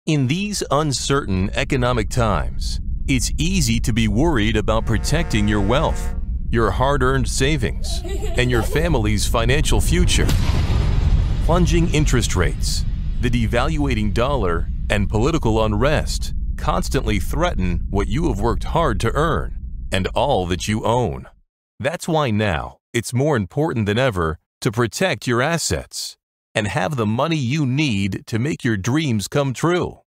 In these uncertain economic times, it's easy to be worried about protecting your wealth, your hard-earned savings, and your family's financial future. Plunging interest rates, the devaluating dollar, and political unrest constantly threaten what you have worked hard to earn and all that you own. That's why now it's more important than ever to protect your assets and have the money you need to make your dreams come true.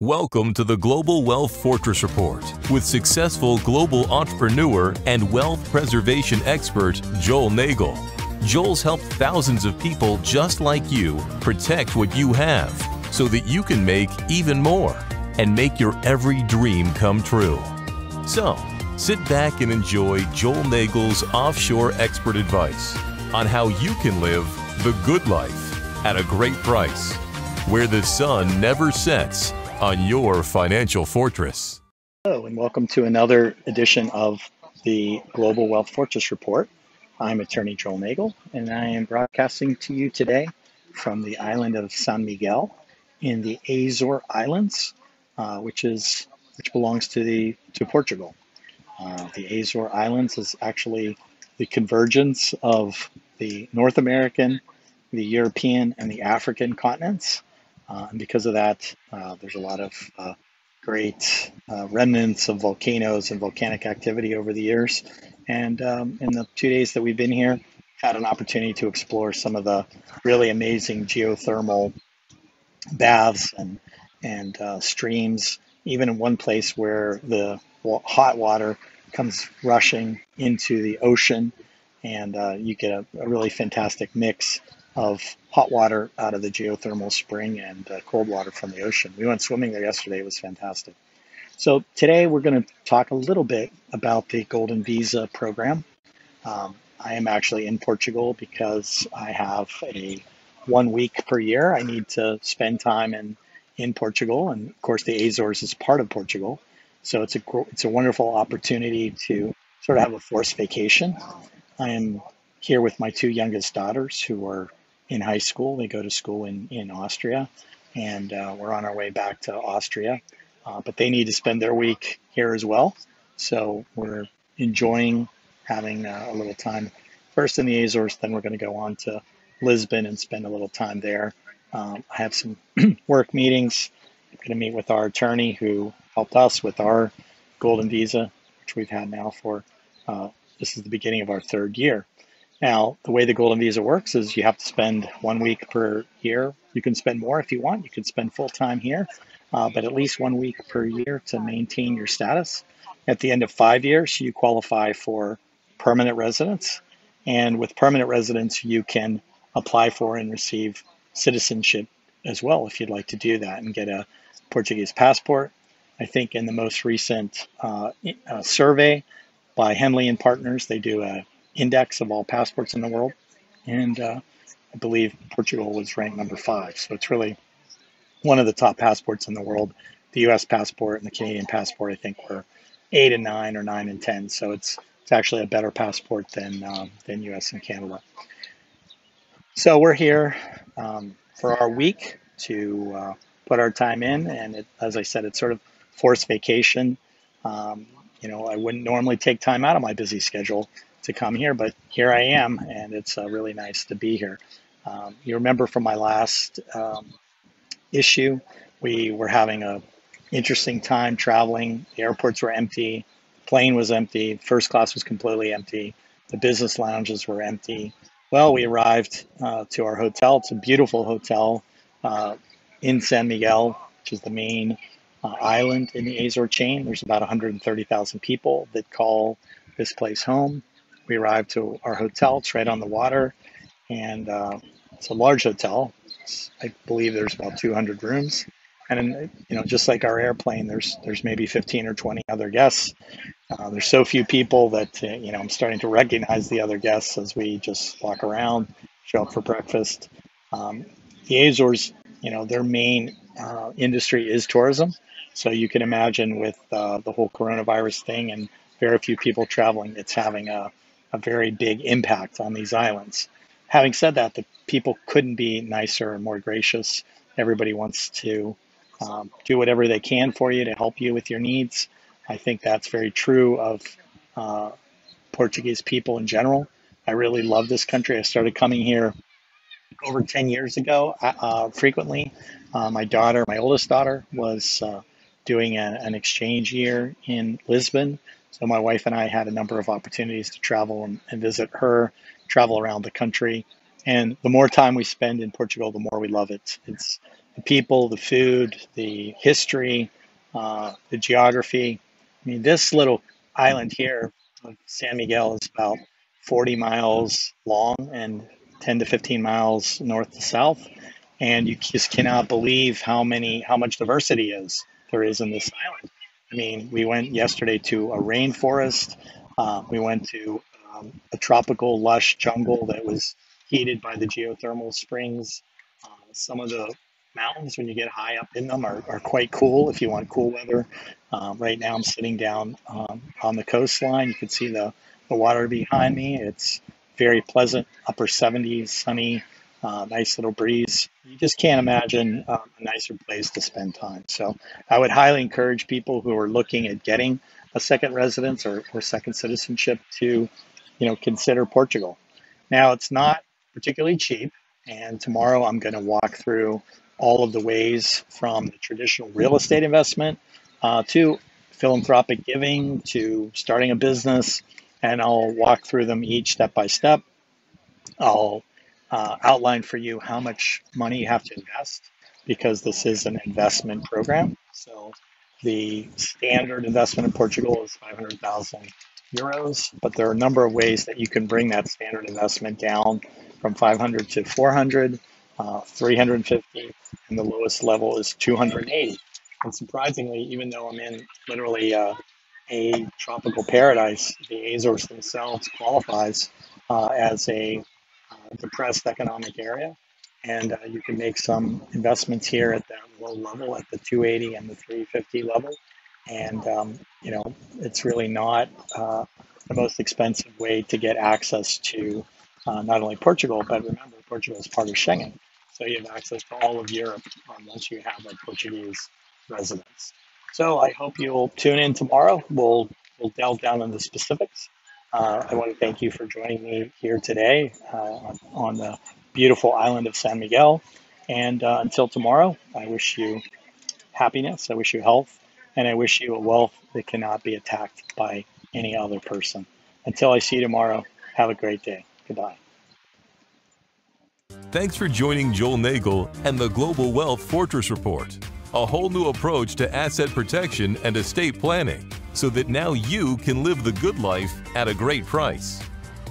Welcome to the Global Wealth Fortress Report with successful global entrepreneur and wealth preservation expert Joel Nagel. Joel's helped thousands of people just like you protect what you have so that you can make even more and make your every dream come true. So, sit back and enjoy Joel Nagel's offshore expert advice on how you can live the good life at a great price, where the sun never sets on your financial fortress. Hello, and welcome to another edition of the Global Wealth Fortress Report. I'm attorney Joel Nagel, and I am broadcasting to you today from the island of San Miguel in the Azores Islands, which belongs to Portugal. The Azores Islands is actually the convergence of the North American, the European, and the African continents. And because of that, there's a lot of great remnants of volcanoes and volcanic activity over the years. And in the 2 days that we've been here, had an opportunity to explore some of the really amazing geothermal baths and streams, even in one place where the hot water comes rushing into the ocean, and you get a really fantastic mix of hot water out of the geothermal spring and cold water from the ocean. We went swimming there yesterday. It was fantastic. So today we're going to talk a little bit about the Golden Visa program. I am actually in Portugal because I have a 1 week per year. I need to spend time in Portugal, and of course the Azores is part of Portugal. So it's a wonderful opportunity to sort of have a forced vacation. I am here with my two youngest daughters who are in high school. They go to school in Austria, and we're on our way back to Austria. But they need to spend their week here as well. So we're enjoying having a little time first in the Azores, then we're going to go on to Lisbon and spend a little time there. I have some work meetings. I'm going to meet with our attorney who helped us with our Golden Visa, which we've had now for, this is the beginning of our third year. Now, the way the Golden Visa works is you have to spend 1 week per year. You can spend more if you want. You can spend full time here, but at least 1 week per year to maintain your status. At the end of 5 years, you qualify for permanent residence. And with permanent residence, you can apply for and receive citizenship as well if you'd like to do that and get a Portuguese passport. I think in the most recent survey by Hemmings and Partners, they do a index of all passports in the world, and I believe Portugal was ranked number 5. So it's really one of the top passports in the world. The U.S. passport and the Canadian passport, I think, were 8 and 9 or 9 and 10. So it's actually a better passport than U.S. and Canada. So we're here for our week to put our time in, and as I said, it's sort of forced vacation. I wouldn't normally take time out of my busy schedule to come here, but here I am, and it's really nice to be here. You remember from my last issue, we were having a interesting time traveling. The airports were empty, the plane was empty, first class was completely empty, the business lounges were empty. Well, we arrived to our hotel. It's a beautiful hotel in San Miguel, which is the main island in the Azores chain. There's about 130,000 people that call this place home. We arrived to our hotel. It's right on the water, and it's a large hotel. I believe there's about 200 rooms, and just like our airplane, there's maybe 15 or 20 other guests. There's so few people that I'm starting to recognize the other guests as we just walk around, show up for breakfast. The Azores, their main industry is tourism, so you can imagine with the whole coronavirus thing and very few people traveling, it's having a very big impact on these islands. Having said that, the people couldn't be nicer and more gracious. Everybody wants to do whatever they can for you to help you with your needs. I think that's very true of Portuguese people in general. I really love this country. I started coming here over 10 years ago frequently. My oldest daughter, was doing an exchange year in Lisbon. So my wife and I had a number of opportunities to travel and visit her, travel around the country. And the more time we spend in Portugal, the more we love it. It's the people, the food, the history, the geography. I mean, this little island here of San Miguel is about 40 miles long and 10 to 15 miles north to south. And you just cannot believe how much diversity there is in this island. I mean, we went yesterday to a rainforest. We went to a tropical lush jungle that was heated by the geothermal springs. Some of the mountains, when you get high up in them, are quite cool if you want cool weather. Right now I'm sitting down on the coastline. You can see the water behind me. It's very pleasant, upper 70s, sunny, nice little breeze. You just can't imagine a nicer place to spend time. So I would highly encourage people who are looking at getting a second residence or second citizenship to, consider Portugal. Now, it's not particularly cheap, and tomorrow I'm going to walk through all of the ways from the traditional real estate investment to philanthropic giving to starting a business, and I'll walk through them each step by step. I'll outline for you how much money you have to invest, because this is an investment program. So the standard investment in Portugal is 500,000 euros, but there are a number of ways that you can bring that standard investment down from 500 to 400, 350, and the lowest level is 280. And surprisingly, even though I'm in literally a tropical paradise, the Azores themselves qualifies as a depressed economic area. And you can make some investments here at that low level, at the 280 and the 350 level. And, it's really not the most expensive way to get access to not only Portugal, but remember, Portugal is part of Schengen. So you have access to all of Europe once you have a Portuguese residence. So I hope you'll tune in tomorrow. We'll delve down into the specifics. I want to thank you for joining me here today on the beautiful island of San Miguel. And until tomorrow, I wish you happiness, I wish you health, and I wish you a wealth that cannot be attacked by any other person. Until I see you tomorrow, have a great day. Goodbye. Thanks for joining Joel Nagel and the Global Wealth Fortress Report, a whole new approach to asset protection and estate planning, so that now you can live the good life at a great price,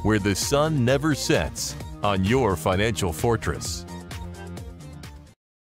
where the sun never sets on your financial fortress.